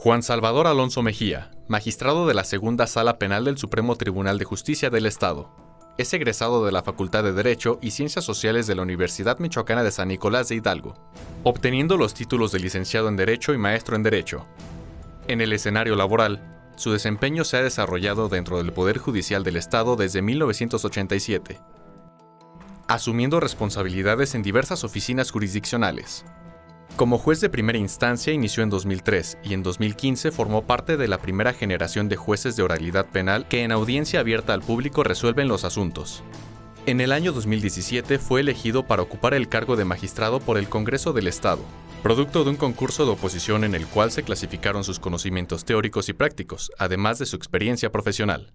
Juan Salvador Alonso Mejía, magistrado de la Segunda Sala Penal del Supremo Tribunal de Justicia del Estado. Es egresado de la Facultad de Derecho y Ciencias Sociales de la Universidad Michoacana de San Nicolás de Hidalgo, obteniendo los títulos de licenciado en Derecho y maestro en Derecho. En el escenario laboral, su desempeño se ha desarrollado dentro del Poder Judicial del Estado desde 1987, asumiendo responsabilidades en diversas oficinas jurisdiccionales. Como juez de primera instancia inició en 2003 y en 2015 formó parte de la primera generación de jueces de oralidad penal que en audiencia abierta al público resuelven los asuntos. En el año 2017 fue elegido para ocupar el cargo de magistrado por el Congreso del Estado, producto de un concurso de oposición en el cual se clasificaron sus conocimientos teóricos y prácticos, además de su experiencia profesional.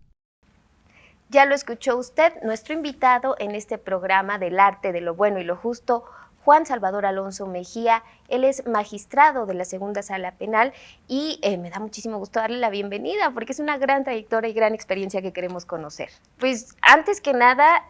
Ya lo escuchó usted, nuestro invitado en este programa del arte de lo bueno y lo justo, Juan Salvador Alonso Mejía. Él es magistrado de la Segunda Sala Penal y me da muchísimo gusto darle la bienvenida porque es una gran trayectoria y gran experiencia que queremos conocer. Pues antes que nada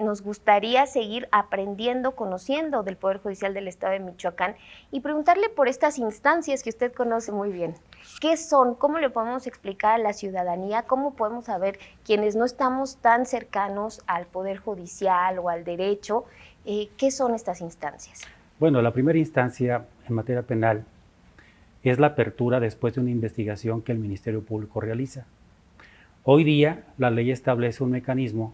nos gustaría seguir aprendiendo, conociendo del Poder Judicial del Estado de Michoacán y preguntarle por estas instancias que usted conoce muy bien. ¿Qué son? ¿Cómo le podemos explicar a la ciudadanía? ¿Cómo podemos saber quienes no estamos tan cercanos al Poder Judicial o al derecho? ¿Qué son estas instancias? Bueno, la primera instancia en materia penal es la apertura después de una investigación que el Ministerio Público realiza. Hoy día la ley establece un mecanismo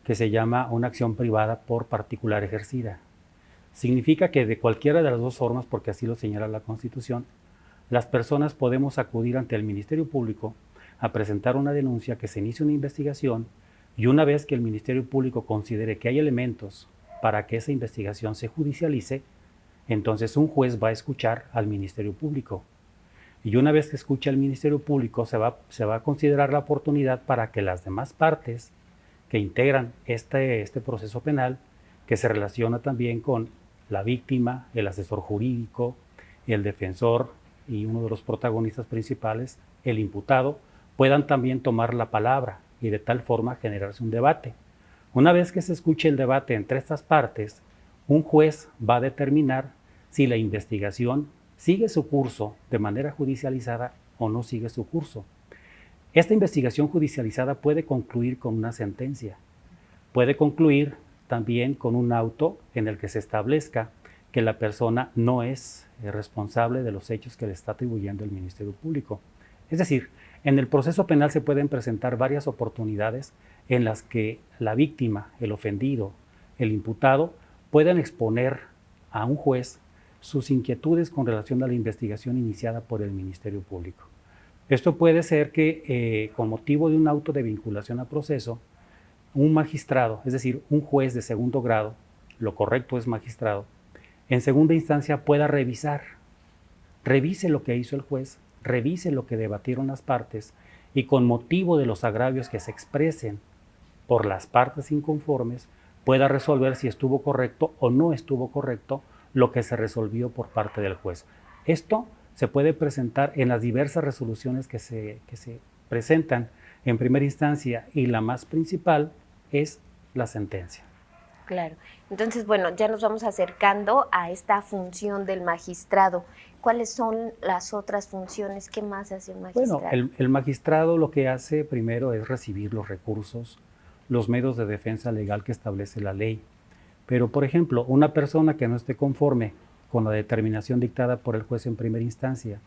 que se llama una acción privada por particular ejercida. Significa que de cualquiera de las dos formas, porque así lo señala la Constitución, las personas podemos acudir ante el Ministerio Público a presentar una denuncia, que se inicie una investigación y una vez que el Ministerio Público considere que hay elementos para que esa investigación se judicialice, entonces un juez va a escuchar al Ministerio Público. Y una vez que escucha al Ministerio Público, se va a considerar la oportunidad para que las demás partes que integran este proceso penal, que se relaciona también con la víctima, el asesor jurídico, el defensor y uno de los protagonistas principales, el imputado, puedan también tomar la palabra y de tal forma generarse un debate. Una vez que se escuche el debate entre estas partes, un juez va a determinar si la investigación sigue su curso de manera judicializada o no sigue su curso. Esta investigación judicializada puede concluir con una sentencia, puede concluir también con un auto en el que se establezca que la persona no es responsable de los hechos que le está atribuyendo el Ministerio Público. Es decir, en el proceso penal se pueden presentar varias oportunidades en las que la víctima, el ofendido, el imputado, puedan exponer a un juez sus inquietudes con relación a la investigación iniciada por el Ministerio Público. Esto puede ser que con motivo de un auto de vinculación a proceso, un magistrado, es decir, un juez de segundo grado, lo correcto es magistrado, en segunda instancia pueda revise lo que hizo el juez, revise lo que debatieron las partes y con motivo de los agravios que se expresen por las partes inconformes, pueda resolver si estuvo correcto o no estuvo correcto lo que se resolvió por parte del juez. Esto se puede presentar en las diversas resoluciones que se presentan en primera instancia y la más principal es la sentencia. Claro. Entonces, bueno, ya nos vamos acercando a esta función del magistrado. ¿Cuáles son las otras funciones? ¿Qué más hace el magistrado? Bueno, el magistrado lo que hace primero es recibir los recursos, los medios de defensa legal que establece la ley. Pero, por ejemplo, una persona que no esté conforme con la determinación dictada por el juez en primera instancia,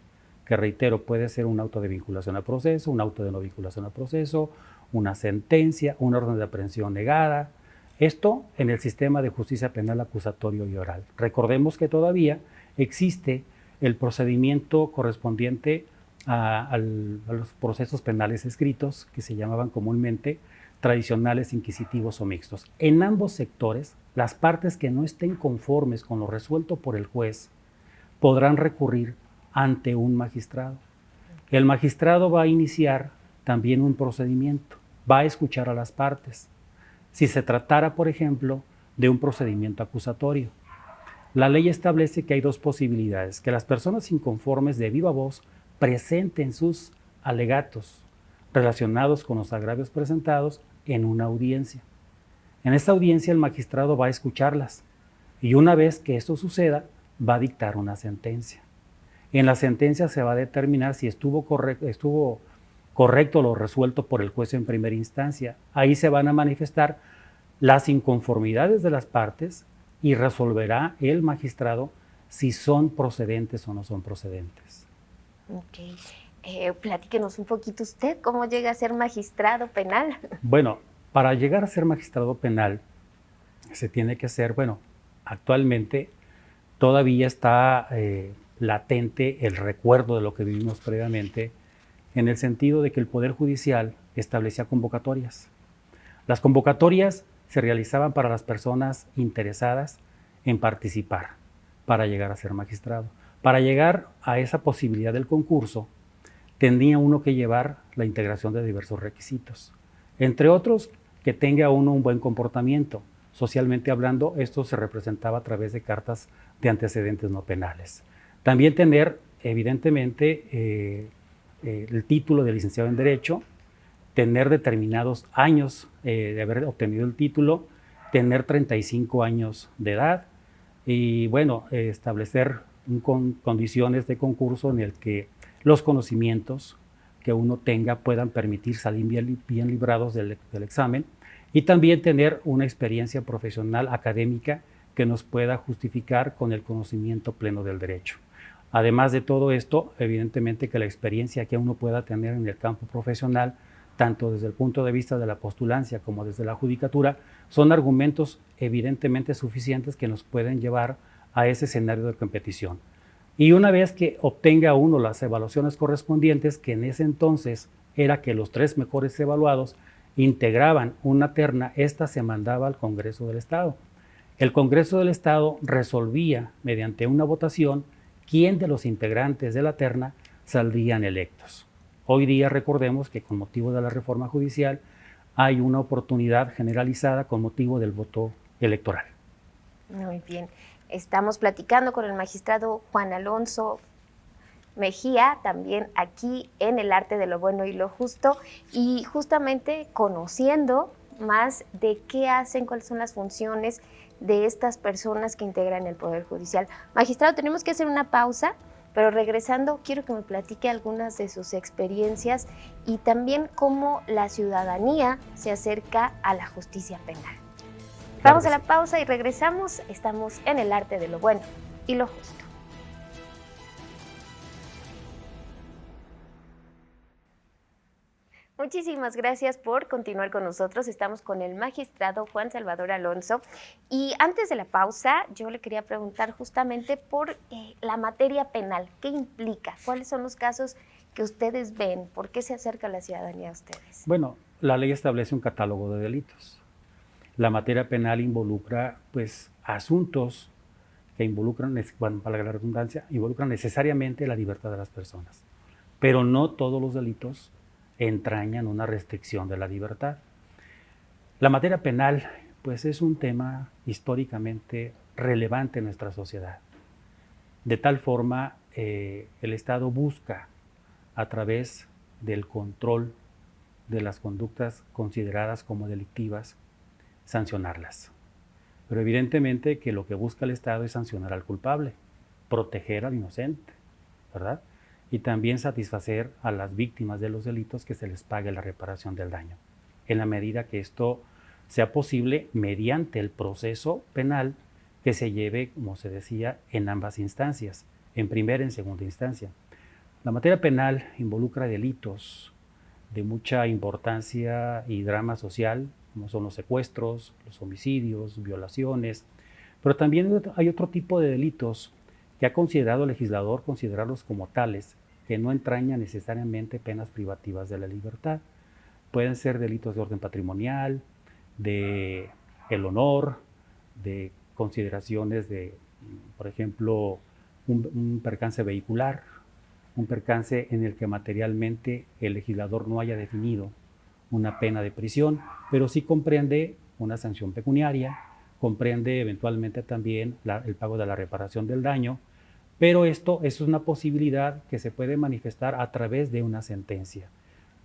que reitero, puede ser un auto de vinculación a proceso, un auto de no vinculación a proceso, una sentencia, una orden de aprehensión negada. Esto en el sistema de justicia penal acusatorio y oral. Recordemos que todavía existe el procedimiento correspondiente a los procesos penales escritos, que se llamaban comúnmente tradicionales, inquisitivos o mixtos. En ambos sectores, las partes que no estén conformes con lo resuelto por el juez podrán recurrir ante un magistrado. El magistrado va a iniciar también un procedimiento, va a escuchar a las partes. Si se tratara, por ejemplo, de un procedimiento acusatorio, la ley establece que hay dos posibilidades: que las personas inconformes de viva voz presenten sus alegatos relacionados con los agravios presentados en una audiencia. En esta audiencia el magistrado va a escucharlas y una vez que esto suceda va a dictar una sentencia. En la sentencia se va a determinar si estuvo correcto lo resuelto por el juez en primera instancia. Ahí se van a manifestar las inconformidades de las partes y resolverá el magistrado si son procedentes o no son procedentes. Ok. Platíquenos un poquito usted, ¿cómo llega a ser magistrado penal? Bueno, para llegar a ser magistrado penal se tiene que ser, actualmente todavía está latente el recuerdo de lo que vivimos previamente, en el sentido de que el Poder Judicial establecía convocatorias. Las convocatorias se realizaban para las personas interesadas en participar para llegar a ser magistrado. Para llegar a esa posibilidad del concurso, tenía uno que llevar la integración de diversos requisitos. Entre otros, que tenga uno un buen comportamiento. Socialmente hablando, esto se representaba a través de cartas de antecedentes no penales. También tener, evidentemente, el título de licenciado en Derecho, tener determinados años de haber obtenido el título, tener 35 años de edad y, establecer condiciones de concurso en el que los conocimientos que uno tenga puedan permitir salir bien librados del examen y también tener una experiencia profesional académica que nos pueda justificar con el conocimiento pleno del derecho. Además de todo esto, evidentemente que la experiencia que uno pueda tener en el campo profesional, tanto desde el punto de vista de la postulancia como desde la judicatura, son argumentos evidentemente suficientes que nos pueden llevar a ese escenario de competición. Y una vez que obtenga uno las evaluaciones correspondientes, que en ese entonces era que los 3 mejores evaluados integraban una terna, esta se mandaba al Congreso del Estado. El Congreso del Estado resolvía mediante una votación quién de los integrantes de la terna saldrían electos. Hoy día recordemos que con motivo de la reforma judicial hay una oportunidad generalizada con motivo del voto electoral. Muy bien. Estamos platicando con el magistrado Juan Alonso Mejía, también aquí en El Arte de lo Bueno y lo Justo, y justamente conociendo más de qué hacen, cuáles son las funciones de estas personas que integran el Poder Judicial. Magistrado, tenemos que hacer una pausa, pero regresando quiero que me platique algunas de sus experiencias y también cómo la ciudadanía se acerca a la justicia penal. Vamos a la pausa y regresamos. Estamos en El Arte de lo Bueno y lo Justo. Muchísimas gracias por continuar con nosotros. Estamos con el magistrado Juan Salvador Alonso. Y antes de la pausa, yo le quería preguntar justamente por la materia penal. ¿Qué implica? ¿Cuáles son los casos que ustedes ven? ¿Por qué se acerca la ciudadanía a ustedes? Bueno, la ley establece un catálogo de delitos. La materia penal involucra, asuntos que involucran, para la redundancia, involucran necesariamente la libertad de las personas. Pero no todos los delitos entrañan una restricción de la libertad. La materia penal, es un tema históricamente relevante en nuestra sociedad. De tal forma, el Estado busca, a través del control de las conductas consideradas como delictivas, sancionarlas. Pero evidentemente que lo que busca el Estado es sancionar al culpable, proteger al inocente, ¿verdad? Y también satisfacer a las víctimas de los delitos que se les pague la reparación del daño, en la medida que esto sea posible mediante el proceso penal que se lleve, como se decía, en ambas instancias, en primera y en segunda instancia. La materia penal involucra delitos de mucha importancia y drama social, como son los secuestros, los homicidios, violaciones, pero también hay otro tipo de delitos que ha considerado el legislador considerarlos como tales, que no entrañan necesariamente penas privativas de la libertad. Pueden ser delitos de orden patrimonial, de el honor, de consideraciones de, por ejemplo, un percance vehicular, un percance en el que materialmente el legislador no haya definido una pena de prisión, pero sí comprende una sanción pecuniaria, comprende eventualmente también el pago de la reparación del daño, pero esto es una posibilidad que se puede manifestar a través de una sentencia.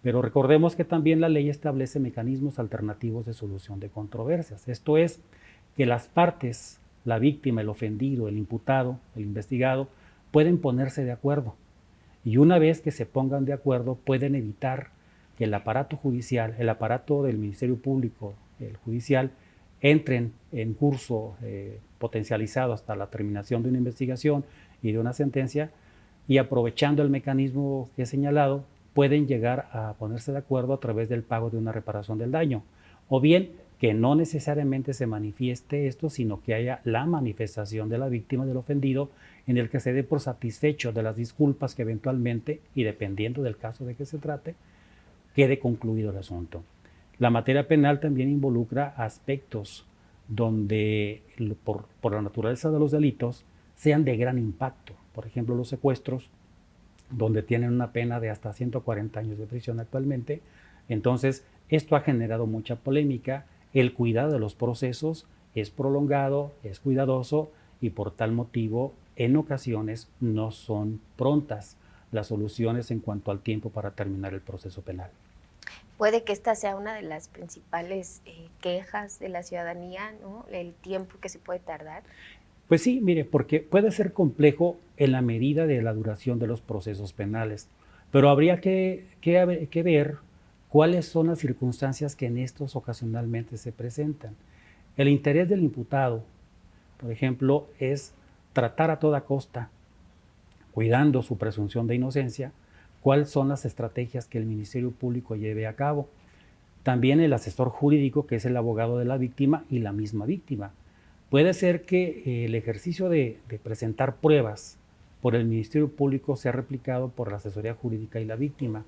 Pero recordemos que también la ley establece mecanismos alternativos de solución de controversias. Esto es, que las partes, la víctima, el ofendido, el imputado, el investigado, pueden ponerse de acuerdo. Y una vez que se pongan de acuerdo, pueden evitar que el aparato judicial, el aparato del Ministerio Público, el judicial, entren en curso potencializado hasta la terminación de una investigación y de una sentencia, y aprovechando el mecanismo que he señalado, pueden llegar a ponerse de acuerdo a través del pago de una reparación del daño, o bien que no necesariamente se manifieste esto, sino que haya la manifestación de la víctima, del ofendido, en el que se dé por satisfecho de las disculpas que eventualmente, y dependiendo del caso de que se trate, quede concluido el asunto. La materia penal también involucra aspectos donde, por la naturaleza de los delitos, sean de gran impacto. Por ejemplo, los secuestros, donde tienen una pena de hasta 140 años de prisión actualmente. Entonces, esto ha generado mucha polémica. El cuidado de los procesos es prolongado, es cuidadoso, y por tal motivo, en ocasiones, no son prontas las soluciones en cuanto al tiempo para terminar el proceso penal. Puede que esta sea una de las principales quejas de la ciudadanía, ¿no? El tiempo que se puede tardar. Pues sí, mire, porque puede ser complejo en la medida de la duración de los procesos penales, pero habría que ver cuáles son las circunstancias que en estos ocasionalmente se presentan. El interés del imputado, por ejemplo, es tratar a toda costa, cuidando su presunción de inocencia, cuáles son las estrategias que el Ministerio Público lleve a cabo. También el asesor jurídico, que es el abogado de la víctima y la misma víctima. Puede ser que el ejercicio de presentar pruebas por el Ministerio Público sea replicado por la asesoría jurídica y la víctima,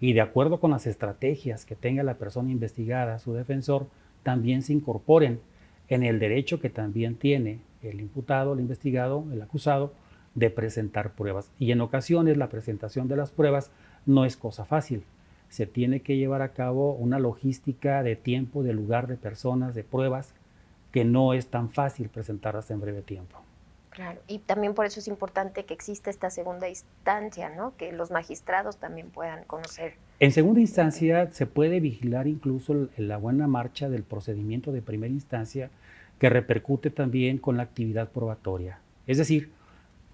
y de acuerdo con las estrategias que tenga la persona investigada, su defensor, también se incorporen en el derecho que también tiene el imputado, el investigado, el acusado, de presentar pruebas. Y en ocasiones la presentación de las pruebas no es cosa fácil. Se tiene que llevar a cabo una logística de tiempo, de lugar, de personas, de pruebas, que no es tan fácil presentarlas en breve tiempo. Claro, y también por eso es importante que exista esta segunda instancia, ¿no? Que los magistrados también puedan conocer. En segunda instancia se puede vigilar incluso la buena marcha del procedimiento de primera instancia, que repercute también con la actividad probatoria. Es decir,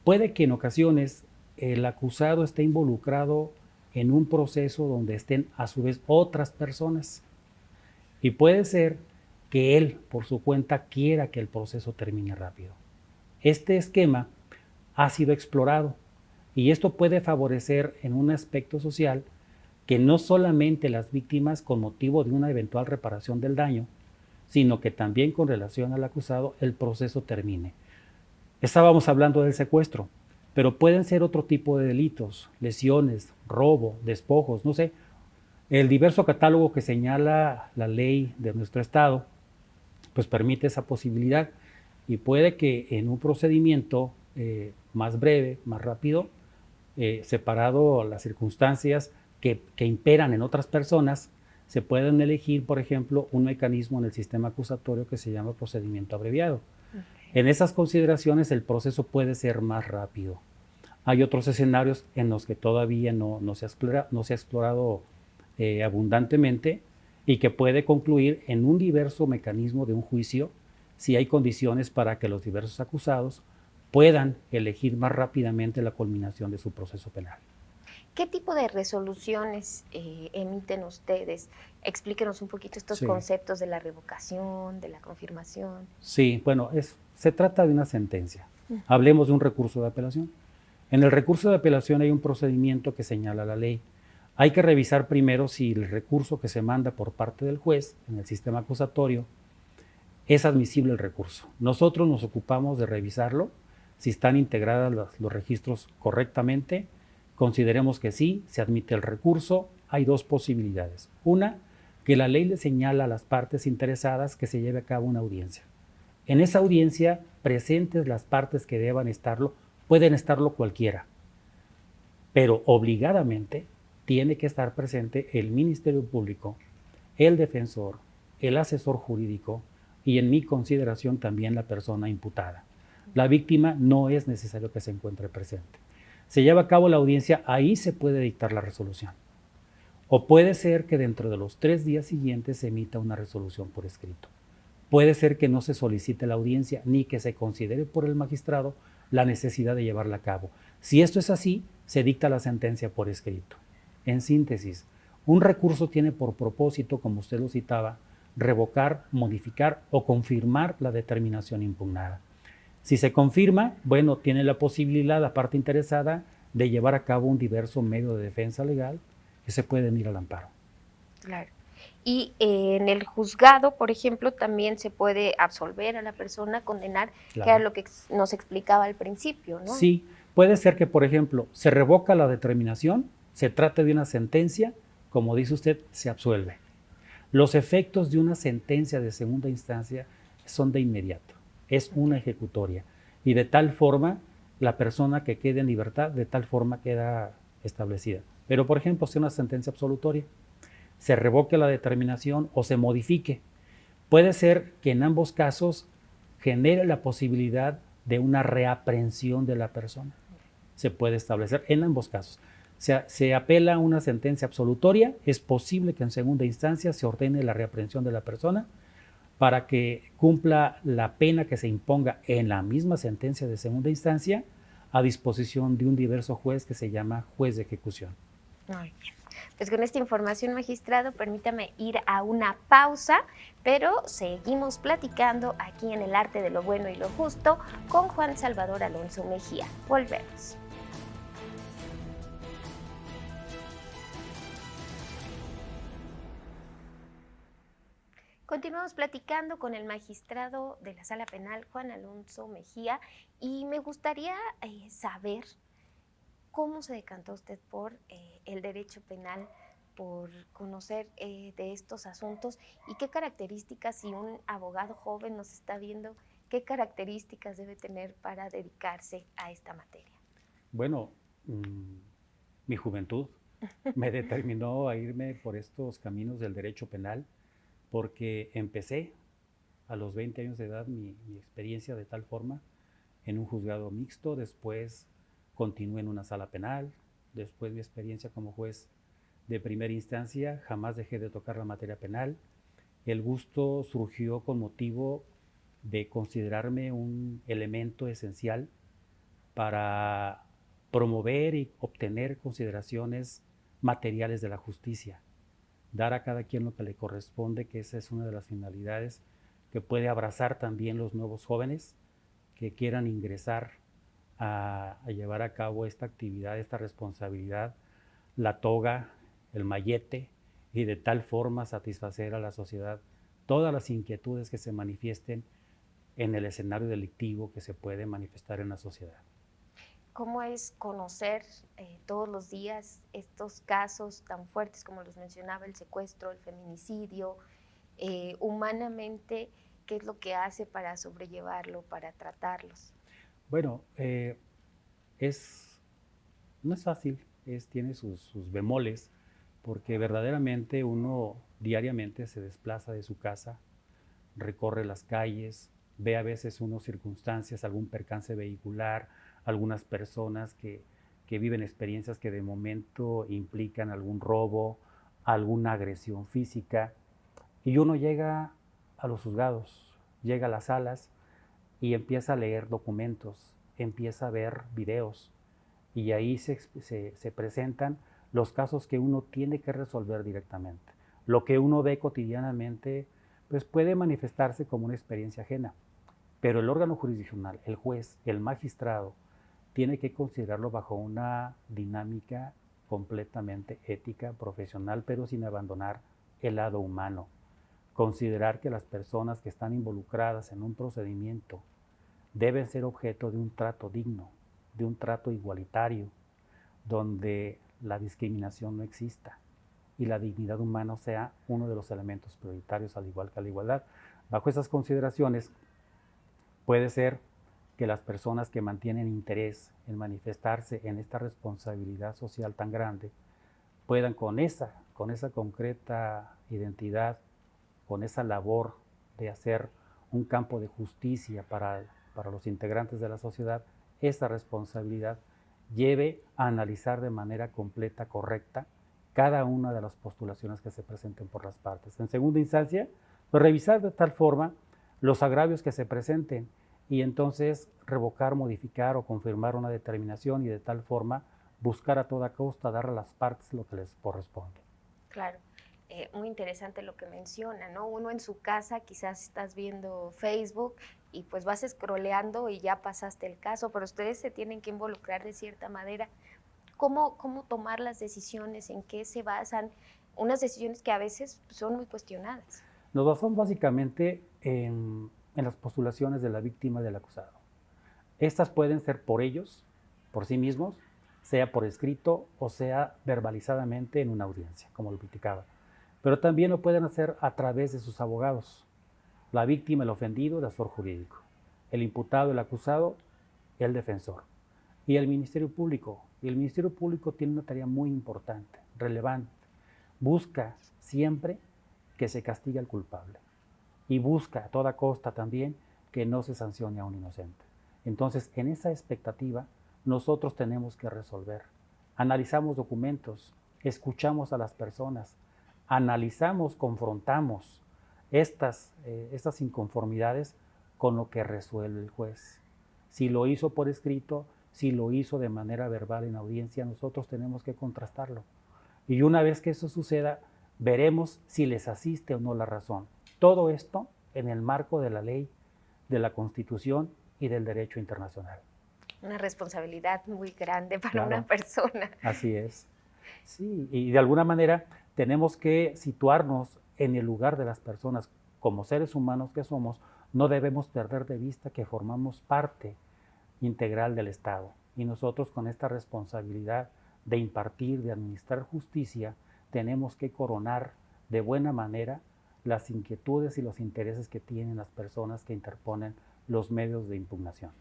puede que en ocasiones el acusado esté involucrado en un proceso donde estén a su vez otras personas, y puede ser que él por su cuenta quiera que el proceso termine rápido. Este esquema ha sido explorado, y esto puede favorecer en un aspecto social que no solamente las víctimas, con motivo de una eventual reparación del daño, sino que también con relación al acusado, el proceso termine. Estábamos hablando del secuestro, pero pueden ser otro tipo de delitos, lesiones, robo, despojos, no sé. El diverso catálogo que señala la ley de nuestro estado, pues permite esa posibilidad, y puede que en un procedimiento más breve, más rápido, separado las circunstancias que imperan en otras personas, se pueden elegir, por ejemplo, un mecanismo en el sistema acusatorio que se llama procedimiento abreviado. Okay. En esas consideraciones el proceso puede ser más rápido. Hay otros escenarios en los que todavía no se ha explorado abundantemente, y que puede concluir en un diverso mecanismo de un juicio si hay condiciones para que los diversos acusados puedan elegir más rápidamente la culminación de su proceso penal. ¿Qué tipo de resoluciones emiten ustedes? Explíquenos un poquito estos conceptos de la revocación, de la confirmación. Sí, bueno, se trata de una sentencia. Hablemos de un recurso de apelación. En el recurso de apelación hay un procedimiento que señala la ley. Hay que revisar primero si el recurso que se manda por parte del juez en el sistema acusatorio es admisible el recurso. Nosotros nos ocupamos de revisarlo, si están integradas los registros correctamente. Consideremos que sí, se admite el recurso. Hay dos posibilidades. Una, que la ley le señala a las partes interesadas que se lleve a cabo una audiencia. En esa audiencia, presentes las partes que deban estarlo, pueden estarlo cualquiera, pero obligadamente tiene que estar presente el Ministerio Público, el defensor, el asesor jurídico y, en mi consideración, también la persona imputada. La víctima no es necesario que se encuentre presente. Se lleva a cabo la audiencia, ahí se puede dictar la resolución. O puede ser que dentro de los 3 días siguientes se emita una resolución por escrito. Puede ser que no se solicite la audiencia ni que se considere por el magistrado la necesidad de llevarla a cabo. Si esto es así, se dicta la sentencia por escrito. En síntesis, un recurso tiene por propósito, como usted lo citaba, revocar, modificar o confirmar la determinación impugnada. Si se confirma, bueno, tiene la posibilidad, la parte interesada, de llevar a cabo un diverso medio de defensa legal que se puede ir al amparo. Claro. Y en el juzgado, por ejemplo, también se puede absolver a la persona, condenar, claro, que era lo que nos explicaba al principio, ¿no? Sí, puede ser que, por ejemplo, se revoca la determinación, se trate de una sentencia, como dice usted, se absuelve. Los efectos de una sentencia de segunda instancia son de inmediato, es una ejecutoria, y de tal forma la persona que quede en libertad, de tal forma queda establecida. Pero, por ejemplo, si es una sentencia absolutoria, se revoque la determinación o se modifique. Puede ser que en ambos casos genere la posibilidad de una reaprehensión de la persona. Se puede establecer en ambos casos. Se apela a una sentencia absolutoria, es posible que en segunda instancia se ordene la reaprehensión de la persona para que cumpla la pena que se imponga en la misma sentencia de segunda instancia a disposición de un diverso juez que se llama juez de ejecución. Muy bien. Pues con esta información, magistrado, permítame ir a una pausa, pero seguimos platicando aquí en El Arte de lo Bueno y lo Justo con Juan Salvador Alonso Mejía. Volvemos. Continuamos platicando con el magistrado de la Sala Penal, Juan Alonso Mejía, y me gustaría saber cómo se decantó usted por el derecho penal, por conocer de estos asuntos y qué características, si un abogado joven nos está viendo, qué características debe tener para dedicarse a esta materia. Bueno, mi juventud me determinó a irme por estos caminos del derecho penal, porque empecé a los 20 años de edad mi experiencia de tal forma en un juzgado mixto, después continué en una sala penal, después mi experiencia como juez de primera instancia, jamás dejé de tocar la materia penal. El gusto surgió con motivo de considerarme un elemento esencial para promover y obtener consideraciones materiales de la justicia, dar a cada quien lo que le corresponde, que esa es una de las finalidades que puede abrazar también los nuevos jóvenes que quieran ingresar a llevar a cabo esta actividad, esta responsabilidad, la toga, el mayete, y de tal forma satisfacer a la sociedad todas las inquietudes que se manifiesten en el escenario delictivo que se puede manifestar en la sociedad. ¿Cómo es conocer todos los días estos casos tan fuertes como los mencionaba, el secuestro, el feminicidio? Humanamente, ¿qué es lo que hace para sobrellevarlo, para tratarlos? Bueno, no es fácil, tiene sus bemoles, porque verdaderamente uno diariamente se desplaza de su casa, recorre las calles, ve a veces unas circunstancias, algún percance vehicular, algunas personas que viven experiencias que de momento implican algún robo, alguna agresión física, y uno llega a los juzgados, llega a las salas y empieza a leer documentos, empieza a ver videos, y ahí se presentan los casos que uno tiene que resolver directamente. Lo que uno ve cotidianamente pues puede manifestarse como una experiencia ajena, pero el órgano jurisdiccional, el juez, el magistrado, tiene que considerarlo bajo una dinámica completamente ética, profesional, pero sin abandonar el lado humano. Considerar que las personas que están involucradas en un procedimiento deben ser objeto de un trato digno, de un trato igualitario, donde la discriminación no exista y la dignidad humana sea uno de los elementos prioritarios, al igual que la igualdad. Bajo esas consideraciones, puede ser que las personas que mantienen interés en manifestarse en esta responsabilidad social tan grande puedan con esa concreta identidad, con esa labor de hacer un campo de justicia para los integrantes de la sociedad, esa responsabilidad lleve a analizar de manera completa, correcta, cada una de las postulaciones que se presenten por las partes. En segunda instancia, revisar de tal forma los agravios que se presenten y entonces revocar, modificar o confirmar una determinación y de tal forma buscar a toda costa dar a las partes lo que les corresponde. Claro. Muy interesante lo que menciona, ¿no? Uno en su casa quizás estás viendo Facebook y pues vas scrolleando y ya pasaste el caso, pero ustedes se tienen que involucrar de cierta manera. ¿Cómo tomar las decisiones? ¿En qué se basan? Unas decisiones que a veces son muy cuestionadas. Nos basamos básicamente en las postulaciones de la víctima y del acusado. Estas pueden ser por ellos, por sí mismos, sea por escrito o sea verbalizadamente en una audiencia, como lo criticaba. Pero también lo pueden hacer a través de sus abogados. La víctima, el ofendido, el asesor jurídico. El imputado, el acusado, el defensor. Y el Ministerio Público. Y el Ministerio Público tiene una tarea muy importante, relevante. Busca siempre que se castigue al culpable. Y busca a toda costa también que no se sancione a un inocente. Entonces, en esa expectativa, nosotros tenemos que resolver. Analizamos documentos, escuchamos a las personas, analizamos, confrontamos estas inconformidades con lo que resuelve el juez. Si lo hizo por escrito, si lo hizo de manera verbal en audiencia, nosotros tenemos que contrastarlo. Y una vez que eso suceda, veremos si les asiste o no la razón. Todo esto en el marco de la ley, de la Constitución y del derecho internacional. Una responsabilidad muy grande para Claro, una persona. Así es. Sí, y de alguna manera tenemos que situarnos en el lugar de las personas. Como seres humanos que somos, no debemos perder de vista que formamos parte integral del Estado. Y nosotros con esta responsabilidad de impartir, de administrar justicia, tenemos que coronar de buena manera las inquietudes y los intereses que tienen las personas que interponen los medios de impugnación.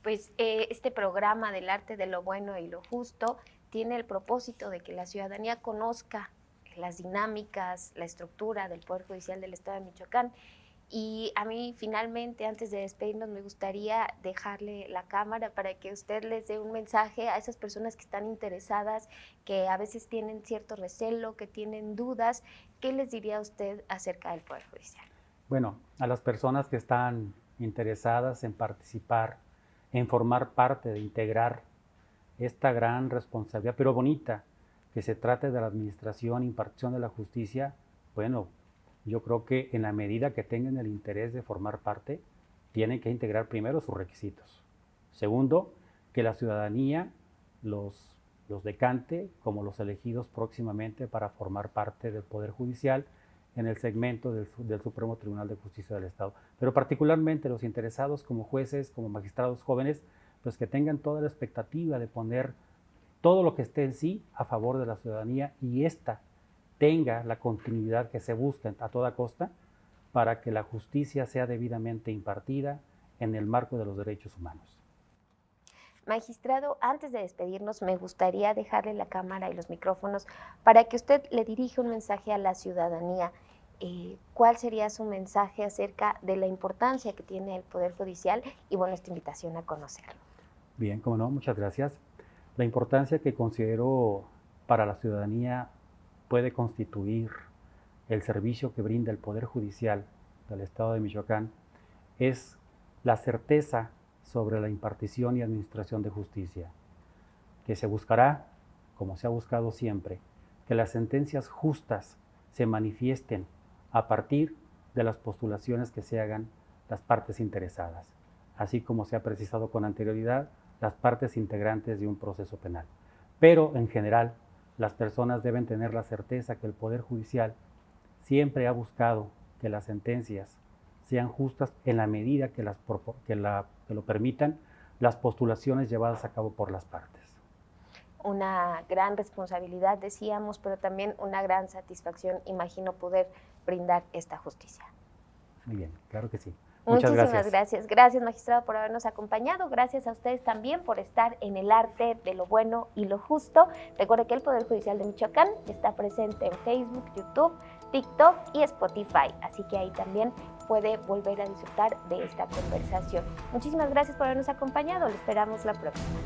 Pues este programa del arte de lo bueno y lo justo tiene el propósito de que la ciudadanía conozca las dinámicas, la estructura del Poder Judicial del Estado de Michoacán. Y a mí finalmente, antes de despedirnos, me gustaría dejarle la cámara para que usted les dé un mensaje a esas personas que están interesadas, que a veces tienen cierto recelo, que tienen dudas. ¿Qué les diría usted acerca del Poder Judicial? Bueno, a las personas que están interesadas en participar, en formar parte, de integrar esta gran responsabilidad, pero bonita, que se trate de la administración e impartición de la justicia, bueno, yo creo que en la medida que tengan el interés de formar parte, tienen que integrar primero sus requisitos. Segundo, que la ciudadanía los decante como los elegidos próximamente para formar parte del Poder Judicial en el segmento del Supremo Tribunal de Justicia del Estado. Pero particularmente los interesados como jueces, como magistrados jóvenes, pues que tengan toda la expectativa de poner todo lo que esté en sí a favor de la ciudadanía y ésta tenga la continuidad que se busca a toda costa para que la justicia sea debidamente impartida en el marco de los derechos humanos. Magistrado, antes de despedirnos, me gustaría dejarle la cámara y los micrófonos para que usted le dirija un mensaje a la ciudadanía. ¿Cuál sería su mensaje acerca de la importancia que tiene el Poder Judicial? Y bueno, esta invitación a conocerlo. Bien, como no, muchas gracias. La importancia que considero para la ciudadanía puede constituir el servicio que brinda el Poder Judicial del Estado de Michoacán es la certeza sobre la impartición y administración de justicia, que se buscará, como se ha buscado siempre, que las sentencias justas se manifiesten a partir de las postulaciones que se hagan las partes interesadas, así como se ha precisado con anterioridad, las partes integrantes de un proceso penal. Pero, en general, las personas deben tener la certeza que el Poder Judicial siempre ha buscado que las sentencias sean justas en la medida que lo permitan las postulaciones llevadas a cabo por las partes. Una gran responsabilidad, decíamos, pero también una gran satisfacción, imagino, poder brindar esta justicia. Muy bien, claro que sí. Muchísimas gracias. Gracias, magistrado, por habernos acompañado. Gracias a ustedes también por estar en el arte de lo bueno y lo justo. Recuerde que el Poder Judicial de Michoacán está presente en Facebook, YouTube, TikTok y Spotify. Así que ahí también puede volver a disfrutar de esta conversación. Muchísimas gracias por habernos acompañado. Lo esperamos la próxima.